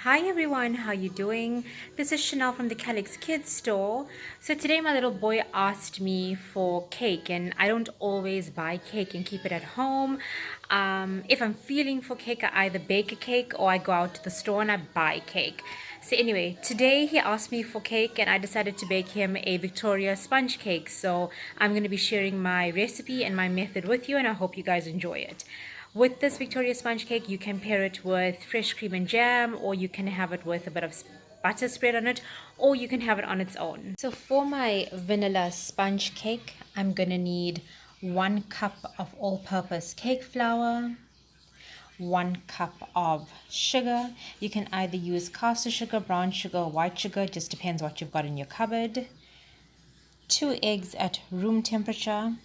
Hi everyone, how you doing? This is Chanel from the Calix Kids store. So today my little boy asked me for cake, and I don't always buy cake and keep it at home. If I'm feeling for cake, I either bake a cake or I go out to the store and I buy cake. So anyway, today he asked me for cake and I decided to bake him a Victoria sponge cake. So I'm going to be sharing my recipe and my method with you, and I hope you guys enjoy it. With this Victoria sponge cake, you can pair it with fresh cream and jam, or you can have it with a bit of butter spread on it, or you can have it on its own. So for my vanilla sponge cake, I'm gonna need 1 cup of all-purpose cake flour, 1 cup of sugar. You can either use caster sugar, brown sugar, or white sugar, just depends what you've got in your cupboard. 2 eggs at room temperature,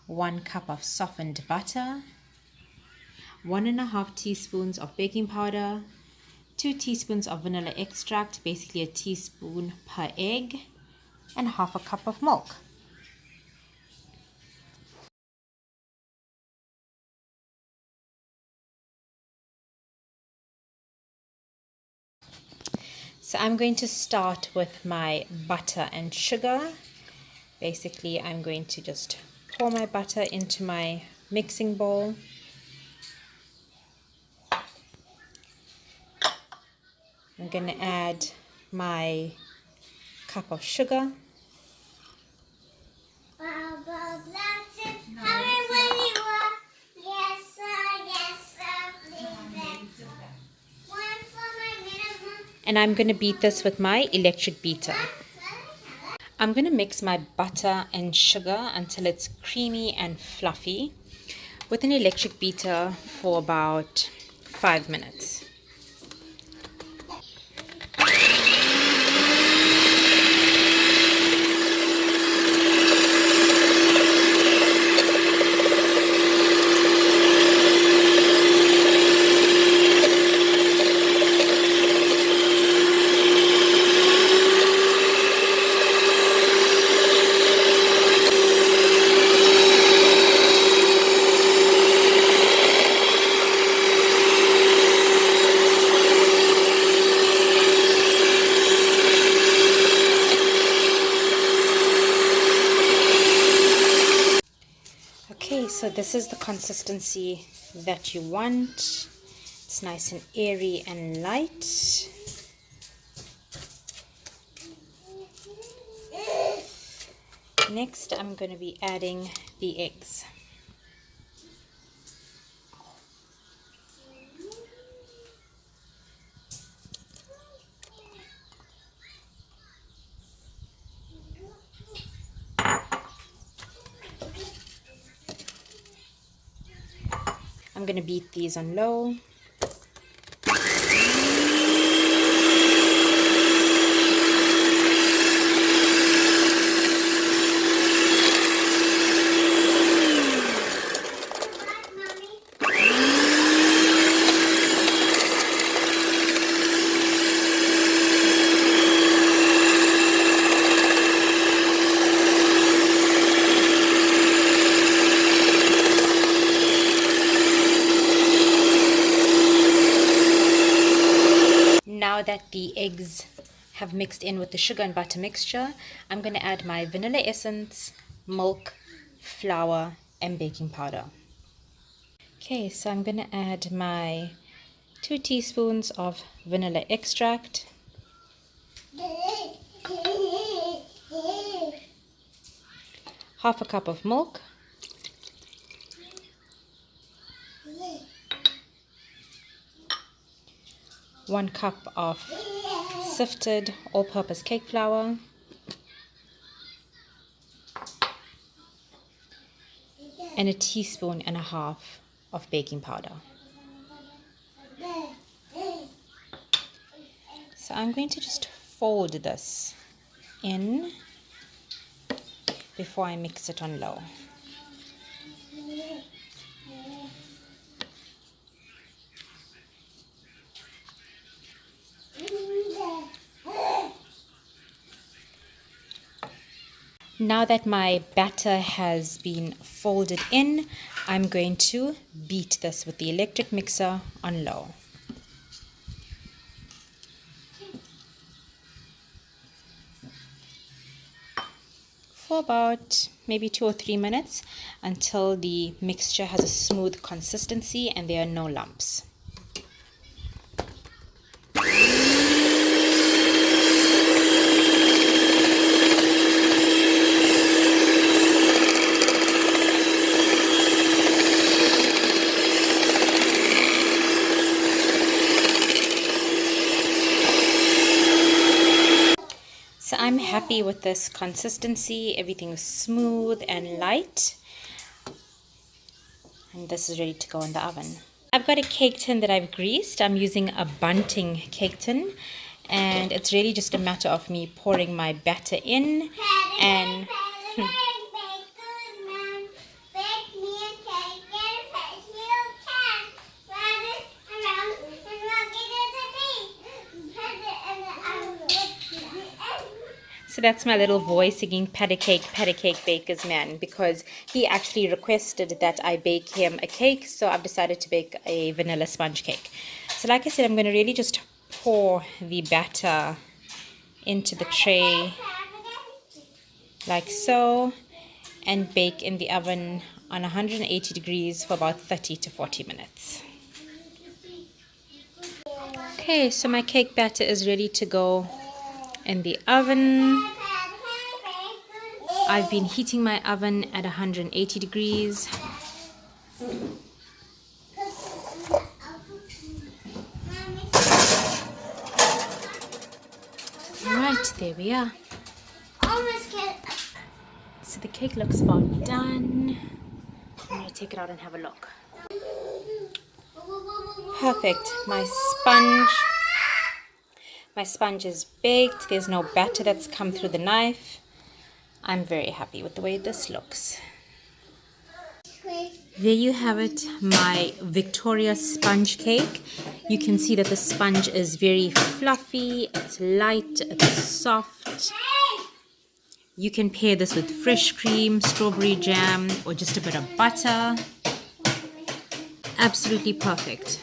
1 cup of softened butter, 1.5 teaspoons of baking powder, 2 teaspoons of vanilla extract, basically a teaspoon per egg, and half a cup of milk. So I'm going to start with my butter and sugar. Basically, I'm going to just pour my butter into my mixing bowl. I'm going to add my cup of sugar. And I'm going to beat this with my electric beater. I'm going to mix my butter and sugar until it's creamy and fluffy with an electric beater for about 5 minutes. Okay, so this is the consistency that you want. It's nice and airy and light. Next, I'm going to be adding the eggs. I'm going to beat these on low. Now that the eggs have mixed in with the sugar and butter mixture, I'm going to add my vanilla essence, milk, flour, and baking powder. Okay, so I'm going to add my 2 teaspoons of vanilla extract, half a cup of milk, 1 cup of sifted all-purpose cake flour, and 1.5 teaspoons of baking powder. So I'm going to just fold this in before I mix it on low. Now that my batter has been folded in, I'm going to beat this with the electric mixer on low. for about maybe 2 or 3 minutes until the mixture has a smooth consistency and there are no lumps. So I'm happy with this consistency. Everything is smooth and light. And this is ready to go in the oven. I've got a cake tin that I've greased. I'm using a bunting cake tin. And it's really just a matter of me pouring my batter in and... So that's my little boy singing Pat a Cake, Baker's Man, because he actually requested that I bake him a cake, so I've decided to bake a vanilla sponge cake. So like I said, I'm going to really just pour the batter into the tray like so and bake in the oven on 180 degrees for about 30 to 40 minutes. Okay, so my cake batter is ready to go in the oven. I've been heating my oven at 180 degrees. Alright, there we are. So the cake looks about done. I'm going to take it out and have a look. Perfect. My sponge is baked. There's no batter that's come through the knife. I'm very happy with the way this looks. There you have it, my Victoria sponge cake. You can see that the sponge is very fluffy, it's light, it's soft. You can pair this with fresh cream, strawberry jam, or just a bit of butter. Absolutely perfect.